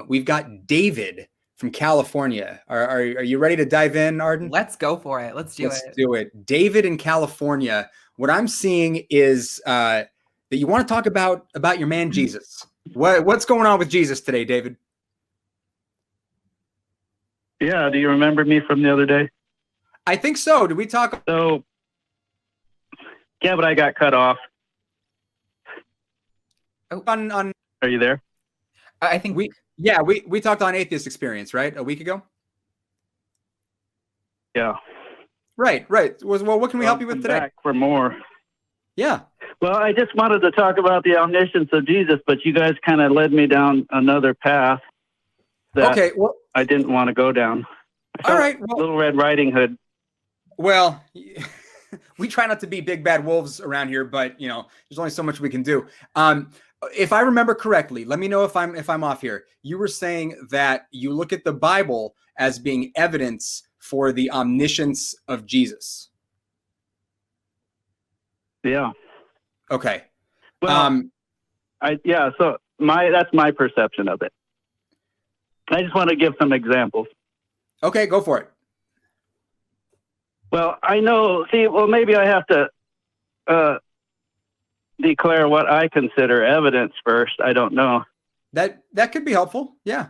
We've got David from California. Are you ready to dive in, Arden? Let's go for it. Let's do it. David in California. What I'm seeing is that you want to talk about your man Jesus. What's going on with Jesus today, David? Yeah, do you remember me from the other day? I think so. Did we talk? So, yeah, but I got cut off. On Are you there? I think we talked on Atheist Experience, right? A week ago? Yeah. Right. Well, what can we help you with today? Back for more. Yeah. Well, I just wanted to talk about the omniscience of Jesus, but you guys kind of led me down another path that I didn't want to go down. All right. Well, Little Red Riding Hood. Well, we try not to be big bad wolves around here, but there's only so much we can do. If I remember correctly, let me know if I'm off here. You were saying that you look at the Bible as being evidence for the omniscience of Jesus. Yeah. Okay. Well, so that's my perception of it. I just want to give some examples. Okay, go for it. Well, I know. Maybe I have to declare what I consider evidence first. I don't know. That could be helpful. Yeah.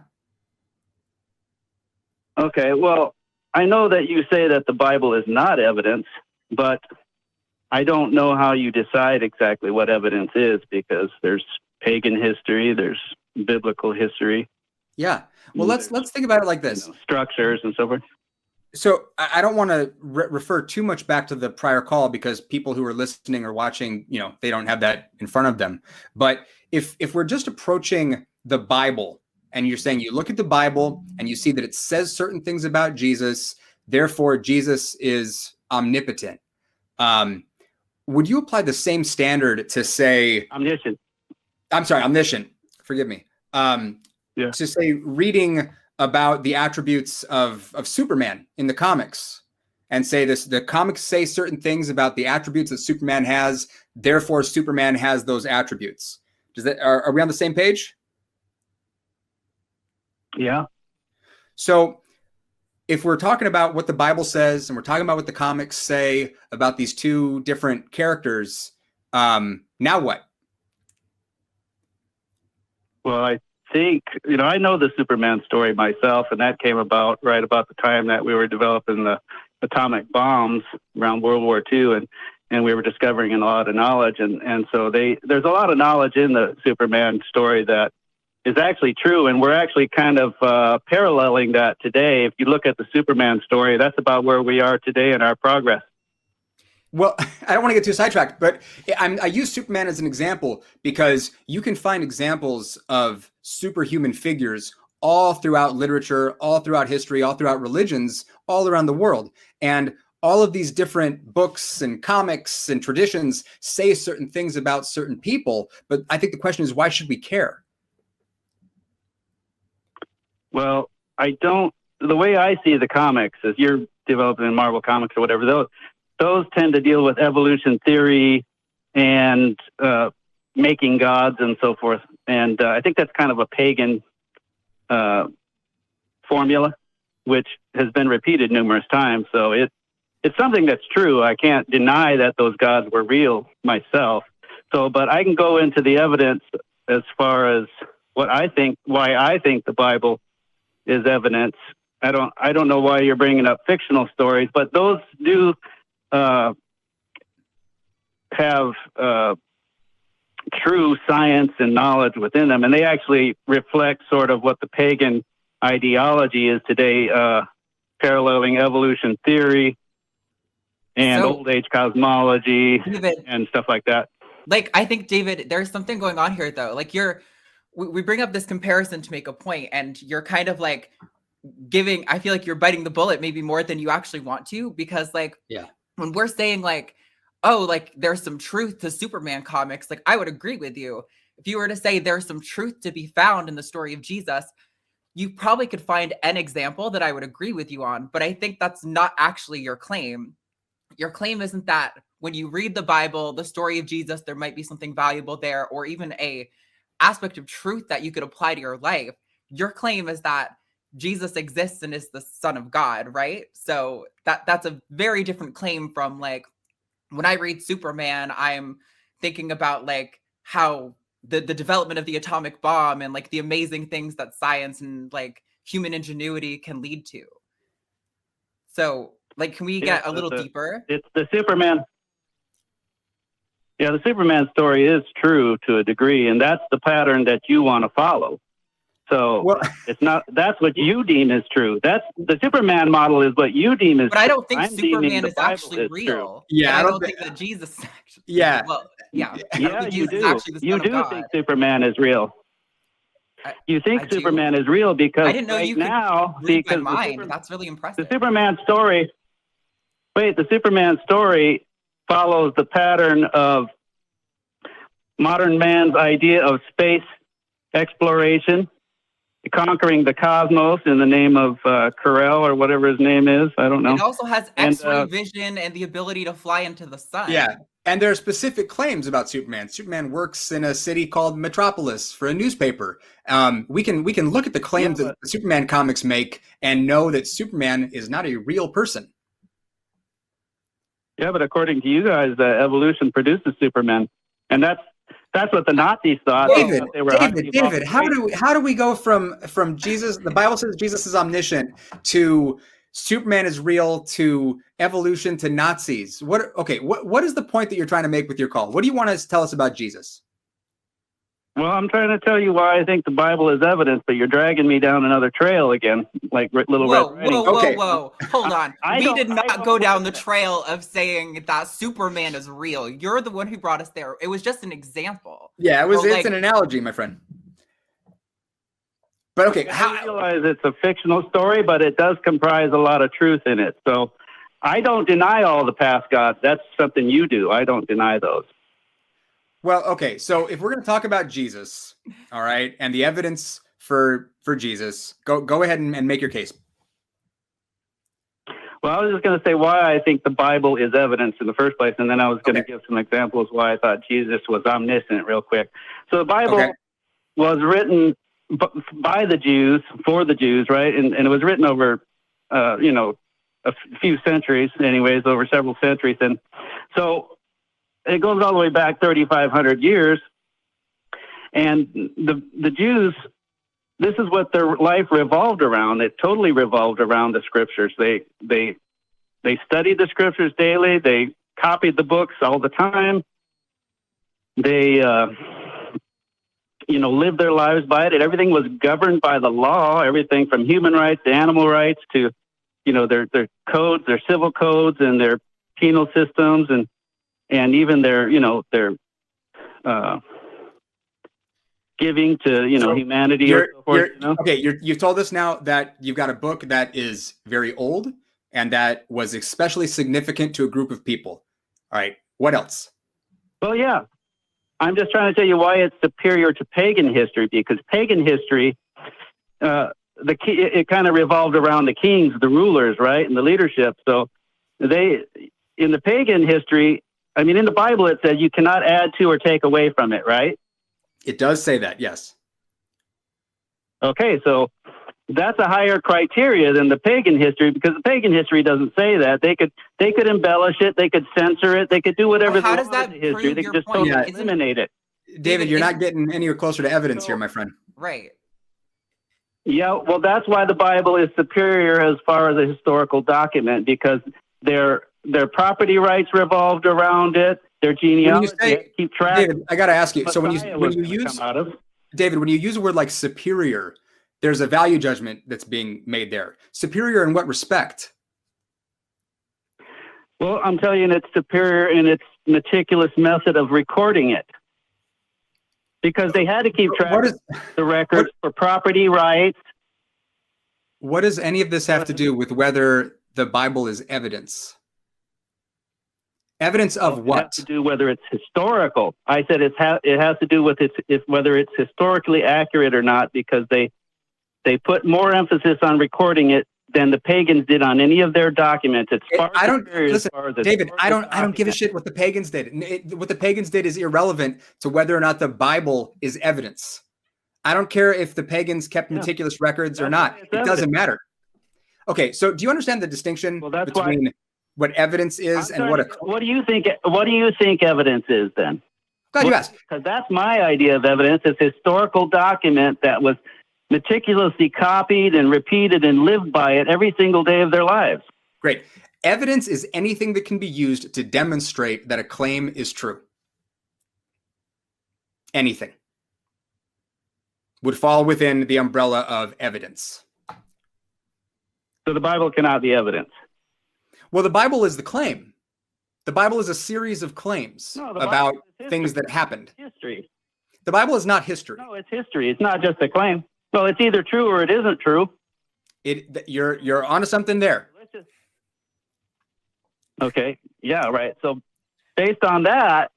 Okay. Well, I know that you say that the Bible is not evidence, but I don't know how you decide exactly what evidence is, because there's pagan history, there's biblical history. Yeah. Well, let's think about it like this. Structures and so forth. So I don't want to refer too much back to the prior call, because people who are listening or watching, they don't have that in front of them. But if we're just approaching the Bible and you're saying you look at the Bible and you see that it says certain things about Jesus, therefore Jesus is omnipotent. Would you apply the same standard to say omniscient? I'm sorry, omniscient. Forgive me. To say reading about the attributes of Superman in the comics and say the comics say certain things about the attributes that Superman has, therefore Superman has those attributes. Are we on the same page? Yeah. So if we're talking about what the Bible says and we're talking about what the comics say about these two different characters, now what? Well, I think, I know the Superman story myself, and that came about right about the time that we were developing the atomic bombs around World War II, and we were discovering a lot of knowledge. And so there's a lot of knowledge in the Superman story that is actually true, and we're actually kind of paralleling that today. If you look at the Superman story, that's about where we are today in our progress. Well, I don't want to get too sidetracked, but I use Superman as an example because you can find examples of superhuman figures all throughout literature, all throughout history, all throughout religions, all around the world. And all of these different books and comics and traditions say certain things about certain people. But I think the question is, why should we care? Well, the way I see the comics is, you're developing in Marvel Comics or whatever, those tend to deal with evolution theory and making gods and so forth. And I think that's kind of a pagan formula, which has been repeated numerous times. So it's something that's true. I can't deny that those gods were real myself. But I can go into the evidence as far as why I think the Bible is evidence. I don't know why you're bringing up fictional stories, but those do have true science and knowledge within them, and they actually reflect sort of what the pagan ideology is today, paralleling evolution theory and old age cosmology, David, and stuff like that. I think, David, there's something going on here, though. We bring up this comparison to make a point, and you're kind of I feel like you're biting the bullet maybe more than you actually want to, because when we're saying there's some truth to Superman comics, I would agree with you. If you were to say there's some truth to be found in the story of Jesus, you probably could find an example that I would agree with you on. But I think that's not actually your claim. Your claim isn't that when you read the Bible, the story of Jesus, there might be something valuable there, or even a aspect of truth that you could apply to your life. your claim is that Jesus exists and is the Son of God, right? So that's a very different claim from like when I read Superman, I'm thinking about like how the development of the atomic bomb and like the amazing things that science and like human ingenuity can lead to. So like, can we get a little deeper? It's the Superman. Yeah, the Superman story is true to a degree, and that's the pattern that you want to follow. So it's not, that's what you deem is true. That's the Superman model is what you deem is true. But I don't think I'm Superman is actually real. Yeah. I don't think that Jesus actually, yeah. Well, yeah. Yeah, you do. You do think Superman is real. You think Superman is real because I didn't know you could read my mind. That's really impressive. The Superman story follows the pattern of modern man's idea of space exploration, conquering the cosmos in the name of Carell or whatever his name is. I don't know. It also has X-ray vision and the ability to fly into the sun. Yeah. And there are specific claims about Superman. Superman works in a city called Metropolis for a newspaper. We can look at the claims that the Superman comics make and know that Superman is not a real person. Yeah, but according to you guys, evolution produces Superman, and that's what the Nazis thought. David, how do we go from Jesus? The Bible says Jesus is omniscient to Superman is real to evolution to Nazis. What is the point that you're trying to make with your call? What do you want to tell us about Jesus? Well, I'm trying to tell you why I think the Bible is evidence, but you're dragging me down another trail again, like Little Red Riding. Whoa. Hold on. We did not go down the trail of saying that Superman is real. You're the one who brought us there. It was just an example. Yeah, it's an analogy, my friend. But okay, I realize it's a fictional story, but it does comprise a lot of truth in it. So I don't deny all the past gods. That's something you do. I don't deny those. Well, okay, so if we're going to talk about Jesus, all right, and the evidence for Jesus, go ahead and make your case. Well, I was just going to say why I think the Bible is evidence in the first place, and then I was going to give some examples why I thought Jesus was omniscient real quick. So the Bible was written by the Jews, for the Jews, right? And it was written over, a few centuries, anyways, over several centuries. And so it goes all the way back 3,500 years. And the Jews, this is what their life revolved around. It totally revolved around the scriptures. They studied the scriptures daily. They copied the books all the time. They, lived their lives by it. And everything was governed by the law, everything from human rights to animal rights to, their codes, their civil codes and their penal systems and even their giving to humanity. You've told us now that you've got a book that is very old and that was especially significant to a group of people. All right, what else? Well, yeah, I'm just trying to tell you why it's superior to pagan history, because pagan history, it kind of revolved around the kings, the rulers, right, and the leadership. So in the pagan history, in the Bible, it says you cannot add to or take away from it, right? It does say that, yes. Okay, so that's a higher criteria than the pagan history, because the pagan history doesn't say that. They could embellish it, they could censor it, they could do whatever they want with the history. They could just totally eliminate it. David, you're not getting anywhere closer to evidence here, my friend. Right. Yeah, well, that's why the Bible is superior as far as a historical document, because their property rights revolved around it, their genealogy, keep track. David, I got to ask you. So when you use David, when you use a word like superior, there's a value judgment that's being made there. Superior in what respect? Well, I'm telling you, it's superior in its meticulous method of recording it, because they had to keep track of the records for property rights. What does any of this have to do with whether the Bible is evidence? Evidence of what? It has to do whether it's historical. I said it has to do with whether it's historically accurate or not, because they put more emphasis on recording it than the pagans did on any of their documents. David, I don't give a shit what the pagans did. What the pagans did is irrelevant to whether or not the Bible is evidence. I don't care if the pagans kept meticulous records or not. It doesn't matter. Okay, so do you understand the distinction between what evidence is and what do you think? What do you think evidence is then? Glad you asked. Because that's my idea of evidence. It's a historical document that was meticulously copied and repeated and lived by it every single day of their lives. Great. Evidence is anything that can be used to demonstrate that a claim is true. Anything would fall within the umbrella of evidence. So the Bible cannot be evidence. Well, the Bible is the claim. The Bible is a series of claims about things that happened. History. The Bible is not history. No, it's history. It's not just a claim. Well, it's either true or it isn't true. You're onto something there. Okay. Yeah, right. So based on that,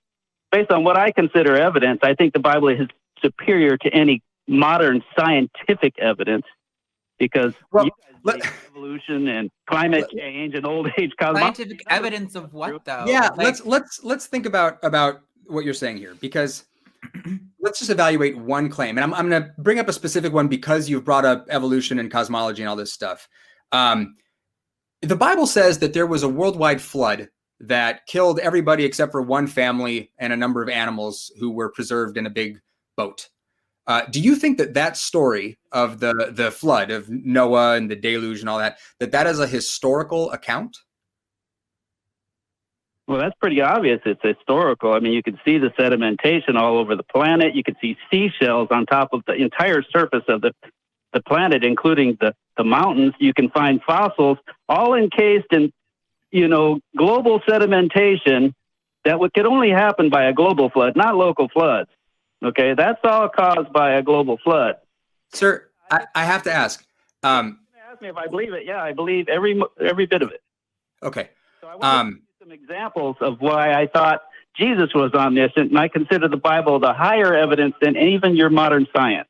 based on what I consider evidence, I think the Bible is superior to any modern scientific evidence because evolution and climate change and old age cosmology. Scientific evidence of what though? Yeah, let's think about what you're saying here, because let's just evaluate one claim. And I'm going to bring up a specific one because you've brought up evolution and cosmology and all this stuff. The Bible says that there was a worldwide flood that killed everybody except for one family and a number of animals who were preserved in a big boat. Do you think that story of the flood of Noah and the deluge and all that is a historical account? Well, that's pretty obvious. It's historical. I mean, you can see the sedimentation all over the planet. You can see seashells on top of the entire surface of the planet, including the mountains. You can find fossils all encased in, global sedimentation that could only happen by a global flood, not local floods. Okay, that's all caused by a global flood. Sir, I have to ask. Ask me if I believe it. Yeah, I believe every bit of it. Okay. So I want to give you some examples of why I thought Jesus was omniscient, and I consider the Bible the higher evidence than even your modern science.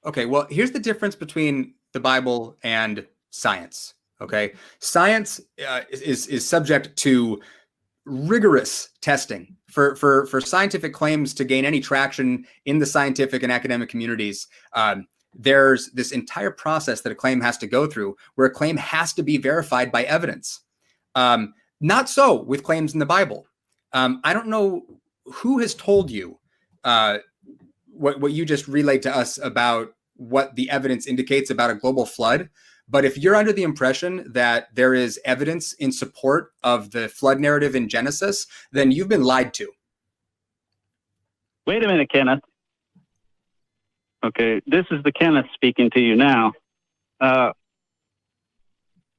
Okay, well, here's the difference between the Bible and science. Okay, science is subject to rigorous testing for scientific claims to gain any traction in the scientific and academic communities. There's this entire process that a claim has to go through, where a claim has to be verified by evidence. Not so with claims in the Bible. I don't know who has told you what you just relayed to us about what the evidence indicates about a global flood. But if you're under the impression that there is evidence in support of the flood narrative in Genesis, then you've been lied to. Wait a minute, Kenneth. Okay, this is the Kenneth speaking to you now.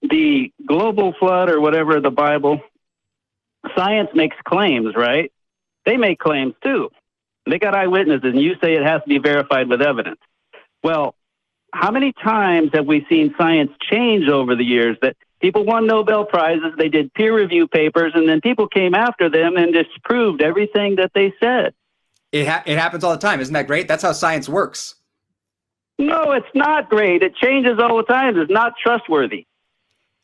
The global flood or whatever, the Bible, science makes claims, right? They make claims too. They got eyewitnesses, and you say it has to be verified with evidence. Well, how many times have we seen science change over the years that people won Nobel Prizes, they did peer review papers, and then people came after them and disproved everything that they said? It happens all the time. Isn't that great? That's how science works. No, it's not great. It changes all the time. It's not trustworthy.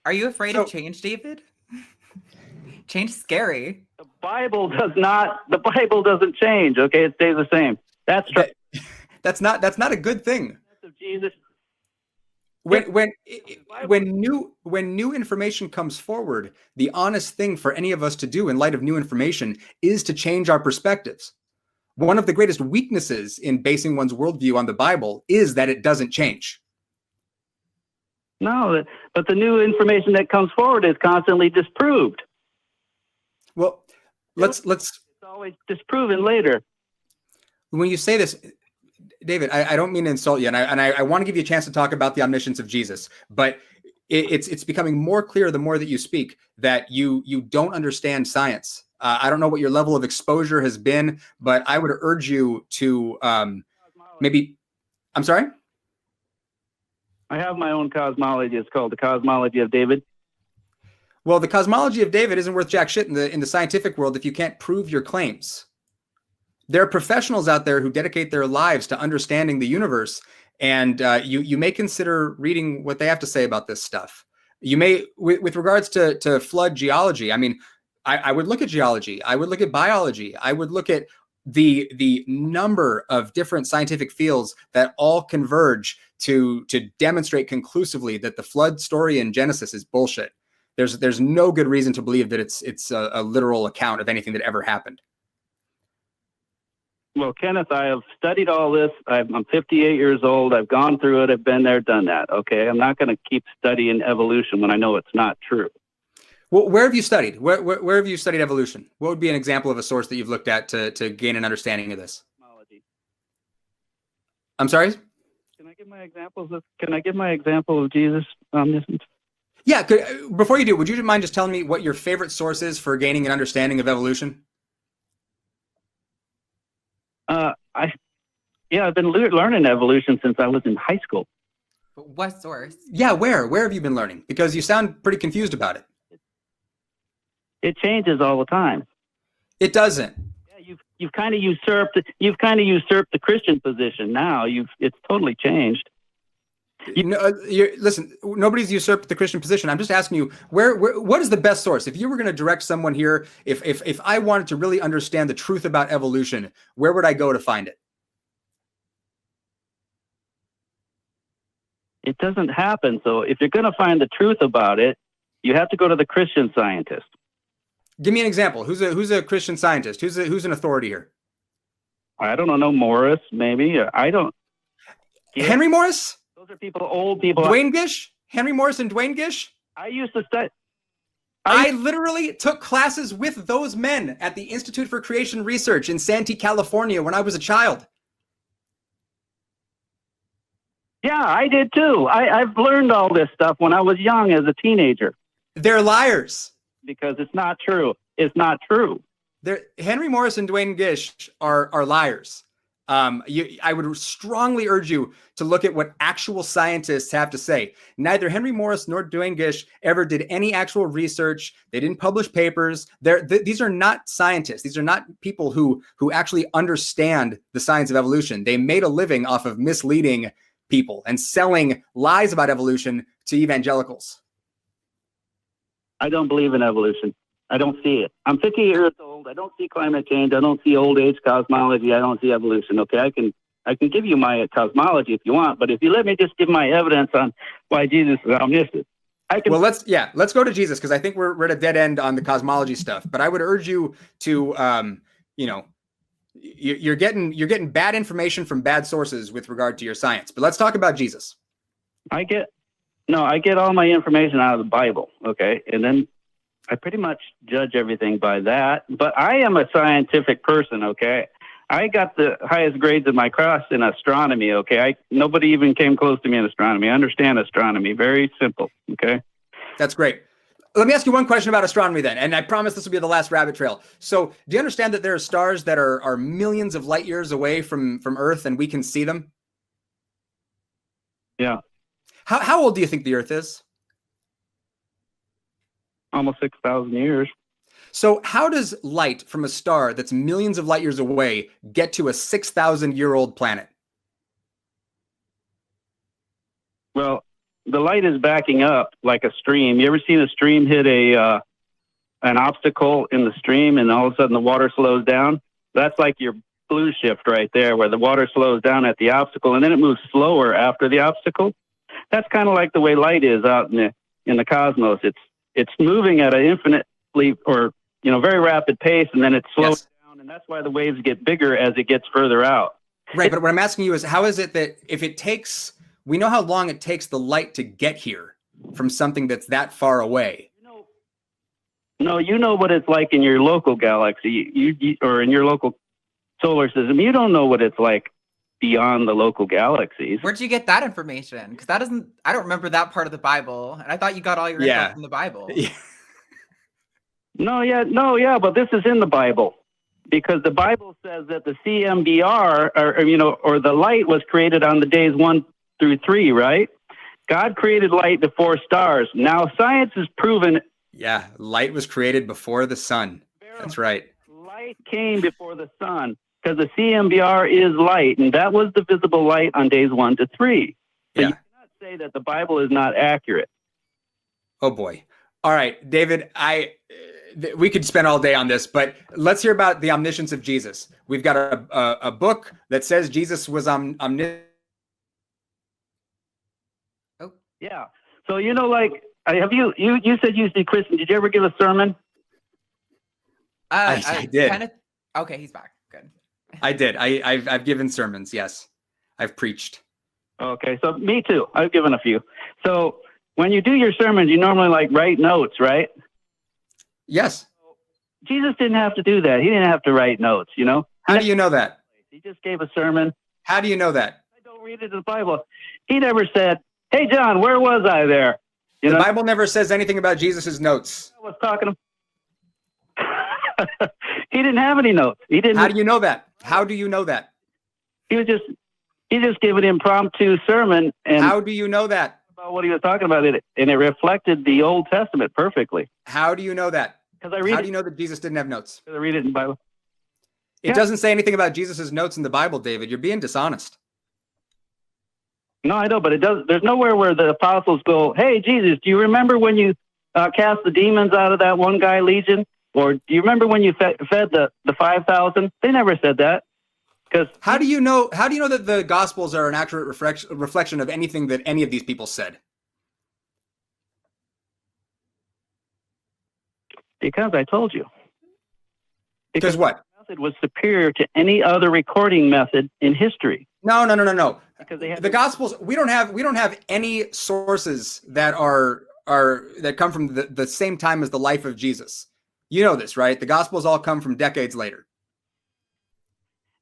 Are you afraid of change, David? Change is scary. The Bible doesn't change. Okay, it stays the same. That's not a good thing. Of Jesus. When new information comes forward, the honest thing for any of us to do in light of new information is to change our perspectives. One of the greatest weaknesses in basing one's worldview on the Bible is that it doesn't change. No, but the new information that comes forward is constantly disproved. Well, let's. It's always disproven later. When you say this, David, I don't mean to insult you, and I want to give you a chance to talk about the omniscience of Jesus, but it's becoming more clear the more that you speak that you don't understand science. I don't know what your level of exposure has been, but I would urge you to maybe. I'm sorry? I have my own cosmology. It's called the Cosmology of David. Well, the cosmology of David isn't worth jack shit in the scientific world if you can't prove your claims. There are professionals out there who dedicate their lives to understanding the universe, and you may consider reading what they have to say about this stuff. You may, with regards to flood geology, I mean, I would look at geology. I would look at biology. I would look at the number of different scientific fields that all converge to demonstrate conclusively that the flood story in Genesis is bullshit. There's no good reason to believe that it's a literal account of anything that ever happened. Well, Kenneth, I have studied all this. I'm 58 years old. I've gone through it. I've been there, done that. Okay, I'm not going to keep studying evolution when I know it's not true. Well, where have you studied? Where have you studied evolution? What would be an example of a source that you've looked at to gain an understanding of this? I'm sorry? Can I give my example of Jesus' omniscience? Yeah. Before you do, would you mind just telling me what your favorite source is for gaining an understanding of evolution? I've been learning evolution since I was in high school. What source? Yeah, where have you been learning? Because you sound pretty confused about it. It changes all the time. It doesn't. Yeah, you've kind of usurped the Christian position. Now it's totally changed. Listen, nobody's usurped the Christian position. I'm just asking you, what is the best source? If you were going to direct someone here, if I wanted to really understand the truth about evolution, where would I go to find it? It doesn't happen. So if you're going to find the truth about it, you have to go to the Christian scientist. Give me an example. Who's a Christian scientist? Who's an authority here? I don't know. Morris, maybe. I don't. Henry Morris? Those are old people. Dwayne Gish? Henry Morris and Dwayne Gish? I used to study. I literally took classes with those men at the Institute for Creation Research in Santee, California when I was a child. Yeah, I did too. I've learned all this stuff when I was young as a teenager. They're liars. Because it's not true. It's not true. Henry Morris and Dwayne Gish are liars. I would strongly urge you to look at what actual scientists have to say. Neither Henry Morris nor Dwayne Gish ever did any actual research. They didn't publish papers. These are not scientists. These are not people who actually understand the science of evolution. They made a living off of misleading people and selling lies about evolution to evangelicals. I don't believe in evolution. I don't see it. I'm 50 years old. I don't see climate change. I don't see old age cosmology. I don't see evolution. Okay, I can give you my cosmology if you want, but if you let me just give my evidence on why Jesus is omniscient, I can. Well, let's go to Jesus, because I think we're at a dead end on the cosmology stuff. But I would urge you to, you're getting bad information from bad sources with regard to your science. But let's talk about Jesus. I get all my information out of the Bible, okay? And then I pretty much judge everything by that. But I am a scientific person, okay? I got the highest grades in my class in astronomy, okay? Nobody even came close to me in astronomy. I understand astronomy. Very simple, okay? That's great. Let me ask you one question about astronomy then, and I promise this will be the last rabbit trail. So do you understand that there are stars that are millions of light years away from Earth and we can see them? Yeah. How old do you think the Earth is? Almost 6,000 years. So how does light from a star that's millions of light years away get to a 6,000-year-old planet? Well, the light is backing up like a stream. You ever seen a stream hit an obstacle in the stream and all of a sudden the water slows down? That's like your blue shift right there, where the water slows down at the obstacle and then it moves slower after the obstacle. That's kind of like the way light is out in the cosmos. It's moving at an infinitely or very rapid pace, and then it slows down, and that's why the waves get bigger as it gets further out. Right, but what I'm asking you is, how is it that if it takes, we know how long it takes the light to get here from something that's that far away? No, you know what it's like in your local galaxy, you or in your local solar system. You don't know what it's like beyond the local galaxies. Where'd you get that information? Because I don't remember that part of the Bible, and I thought you got all your info from the Bible. Yeah. No, but this is in the Bible, because the Bible says that the CMBR, or the light was created on the days 1 through 3, right? God created light before stars. Now science has proven. Yeah, light was created before the sun. That's right. Light came before the sun, because the CMBR is light, and that was the visible light on days 1 to 3. So you cannot say that the Bible is not accurate. Oh boy. All right, David, we could spend all day on this, but let's hear about the omniscience of Jesus. We've got a book that says Jesus was omniscient. Oh, Yeah. So, like, have you said you used to be Christian. Did you ever give a sermon? I did. Okay, he's back. Good. I did. I've given sermons. Yes. I've preached. Okay. So me too. I've given a few. So when you do your sermons, you normally like write notes, right? Yes. Jesus didn't have to do that. He didn't have to write notes, How do you know that? He just gave a sermon. How do you know that? I don't read it in the Bible. He never said, "Hey, John, where was I there?" The Bible never says anything about Jesus's notes. I was talking to He didn't have any notes. He didn't. How do you know that? How do you know that? He just gave an impromptu sermon. And how do you know that? About what he was talking about, and it reflected the Old Testament perfectly. How do you know that? Because I read. How do you know that Jesus didn't have notes? Because I read it in the Bible. It doesn't say anything about Jesus's notes in the Bible, David. You're being dishonest. No, I know, but it does. There's nowhere where the apostles go, "Hey, Jesus, do you remember when you cast the demons out of that one guy, Legion? Or do you remember when you fed the 5,000? They never said that. Because how do you know that the Gospels are an accurate reflection of anything that any of these people said? Because I told you. Because what? The method was superior to any other recording method in history. No. Because they had the Gospels. We don't have any sources that that come from the same time as the life of Jesus. You know this, right? The Gospels all come from decades later.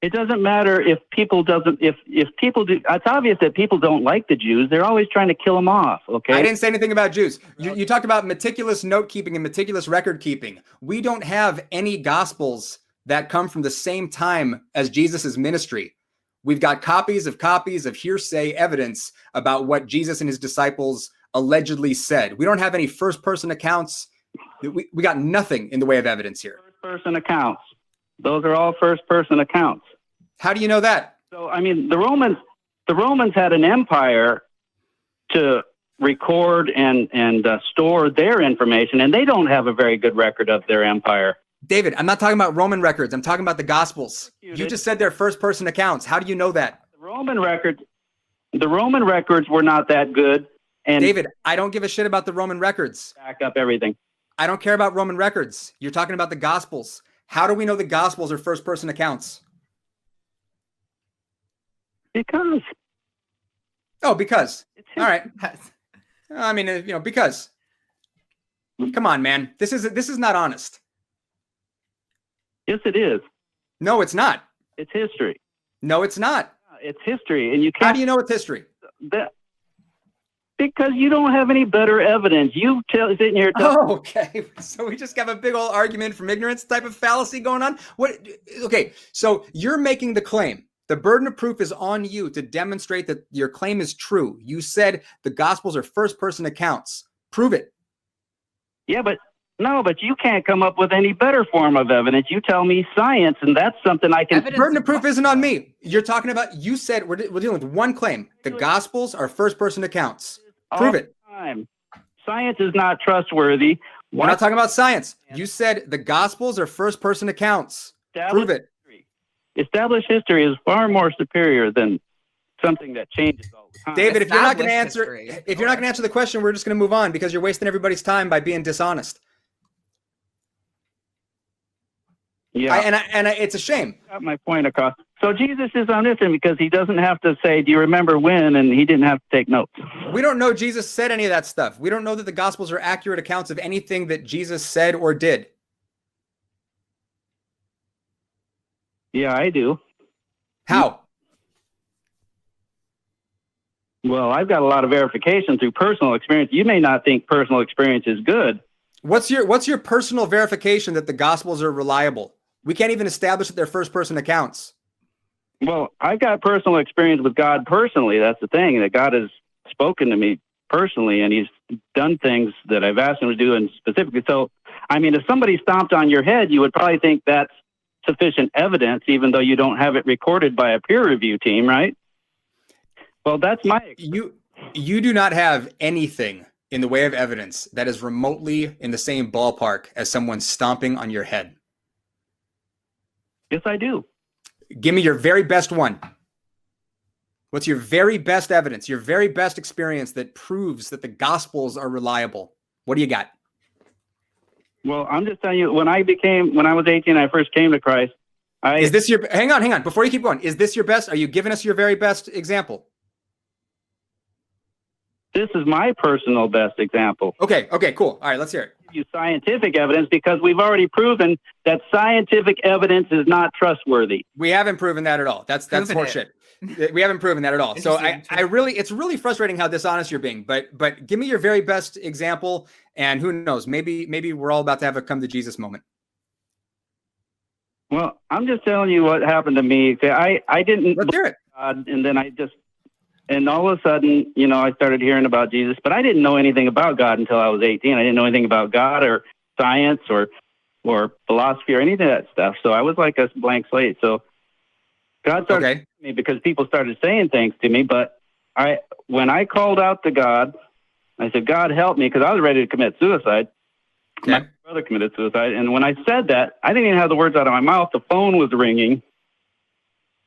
It doesn't matter if people do. It's obvious that people don't like the Jews. They're always trying to kill them off. Okay. I didn't say anything about Jews. You talked about meticulous note keeping and meticulous record keeping. We don't have any Gospels that come from the same time as Jesus's ministry. We've got copies of hearsay evidence about what Jesus and his disciples allegedly said. We don't have any first-person accounts. We got nothing in the way of evidence here. First-person accounts. Those are all first-person accounts. How do you know that? So, I mean, the Romans had an empire to record and store their information, and they don't have a very good record of their empire. David, I'm not talking about Roman records. I'm talking about the Gospels. You just said they're first-person accounts. How do you know that? The Roman records were not that good. And David, I don't give a shit about the Roman records. Back up everything. I don't care about Roman records. You're talking about the Gospels. How do we know the Gospels are first-person accounts? Because. Oh, because. All right. I mean, because. Come on, man. This is not honest. Yes, it is. No, it's not. It's history. No, it's not. It's history, and you can't. How do you know it's history? Because you don't have any better evidence. You sitting here. Oh, okay. So we just have a big old argument from ignorance type of fallacy going on. What? Okay. So you're making the claim. The burden of proof is on you to demonstrate that your claim is true. You said the Gospels are first-person accounts. Prove it. Yeah, but you can't come up with any better form of evidence. You tell me science, and that's something I can. Evidence burden of proof isn't on me. You're talking about. You said we're dealing with one claim. The Gospels are first-person accounts. Prove it. Science is not trustworthy. We're not talking about science. You said the Gospels are first-person accounts. Prove it. Established history is far more superior than something that changes all the time. David, if you're not going to answer the question, we're just going to move on because you're wasting everybody's time by being dishonest. Yeah, and it's a shame. Got my point across. So Jesus is omniscient because he doesn't have to say, "Do you remember when?" and he didn't have to take notes. We don't know Jesus said any of that stuff. We don't know that the Gospels are accurate accounts of anything that Jesus said or did. Yeah, I do. How? Well, I've got a lot of verification through personal experience. You may not think personal experience is good. What's your personal verification that the Gospels are reliable? We can't even establish that they're first-person accounts. Well, I've got personal experience with God personally. That's the thing, that God has spoken to me personally, and he's done things that I've asked him to do, and specifically. So, I mean, if somebody stomped on your head, you would probably think that's sufficient evidence, even though you don't have it recorded by a peer review team, right? Well, that's my experience. You do not have anything in the way of evidence that is remotely in the same ballpark as someone stomping on your head? Yes, I do. Give me your very best one. What's your very best evidence, your very best experience that proves that the Gospels are reliable? What do you got? Well, I'm just telling you, when I was 18, I first came to Christ. Is this your, hang on, before you keep going, is this your best? Are you giving us your very best example? This is my personal best example. Okay, cool. All right, let's hear it. You scientific evidence, because we've already proven that scientific evidence is not trustworthy. We haven't proven that at all. That's horseshit. We haven't proven that at all. So I really, it's really frustrating how dishonest you're being, but give me your very best example, and who knows, maybe we're all about to have a come to Jesus moment. Well, I'm just telling you what happened to me. I didn't. Let's hear it. And then and all of a sudden, I started hearing about Jesus, but I didn't know anything about God until I was 18. I didn't know anything about God or science or philosophy or any of that stuff. So I was like a blank slate. So God started me because people started saying things to me. But when I called out to God, I said, God, help me, because I was ready to commit suicide. Okay. My brother committed suicide. And when I said that, I didn't even have the words out of my mouth. The phone was ringing.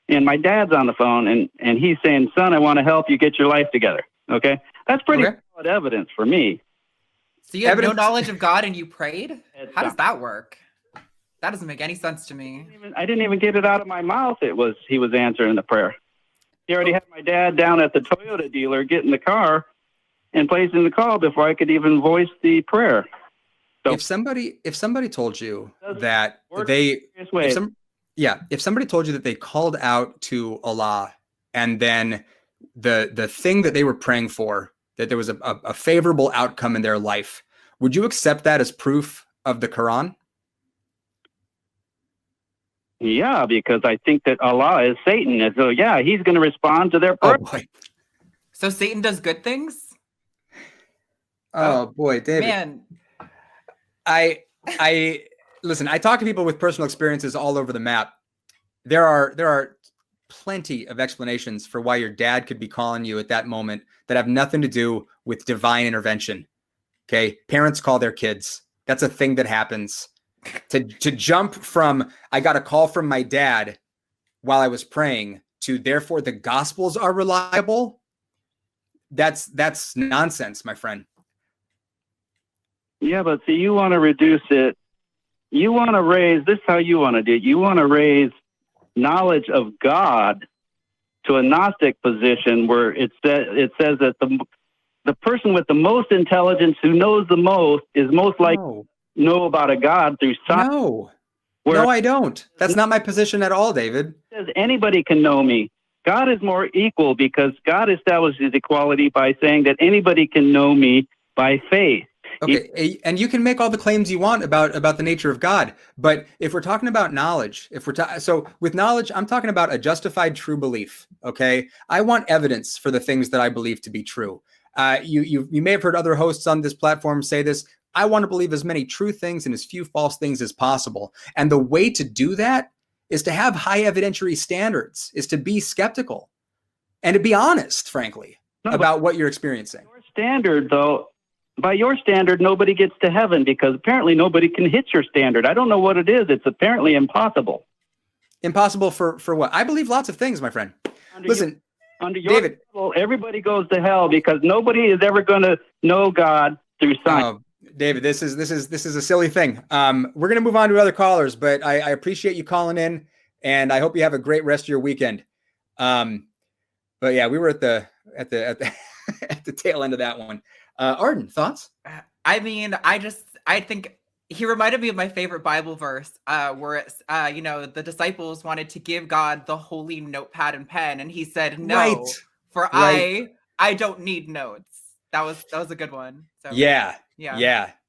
And my dad's on the phone, and he's saying, son, I want to help you get your life together. Okay? That's pretty solid evidence for me. So you have no knowledge of God and you prayed? How does that work? That doesn't make any sense to me. I didn't even get it out of my mouth. He was answering the prayer. He already had my dad down at the Toyota dealer getting the car and placing the call before I could even voice the prayer. So if somebody told you that if somebody told you that they called out to Allah and then the thing that they were praying for, that there was a favorable outcome in their life, would you accept that as proof of the Quran? Yeah, because I think that Allah is Satan. And so, yeah, he's going to respond to their prayer. Oh, boy. So Satan does good things? Oh, boy, David. Man. I listen, I talk to people with personal experiences all over the map. There are plenty of explanations for why your dad could be calling you at that moment that have nothing to do with divine intervention. Okay? Parents call their kids. That's a thing that happens. To jump from, I got a call from my dad while I was praying, to therefore the Gospels are reliable, that's nonsense, my friend. Yeah, but see, you want to reduce it. You want to raise, this is how you want to do it. You want to raise knowledge of God to a Gnostic position where it says that the person with the most intelligence who knows the most is most likely to know about a God through science. No, I don't. That's not my position at all, David. It says anybody can know me. God is more equal because God establishes equality by saying that anybody can know me by faith. Okay, and you can make all the claims you want about the nature of God, but if we're talking about knowledge, so with knowledge, I'm talking about a justified true belief. Okay, I want evidence for the things that I believe to be true. You may have heard other hosts on this platform say this. I want to believe as many true things and as few false things as possible, and the way to do that is to have high evidentiary standards, is to be skeptical, and to be honest, frankly, about what you're experiencing. Your standard, though. By your standard, nobody gets to heaven because apparently nobody can hit your standard. I don't know what it is. It's apparently impossible. Impossible for what? I believe lots of things, my friend. Under your David, level, everybody goes to hell because nobody is ever going to know God through science. David, this is a silly thing. We're going to move on to other callers, but I appreciate you calling in, and I hope you have a great rest of your weekend. But yeah, we were at the at the tail end of that one. Arden, thoughts? I mean, I think he reminded me of my favorite Bible verse, where it's, the disciples wanted to give God the holy notepad and pen, and he said, "No, I don't need notes." That was a good one. So, yeah.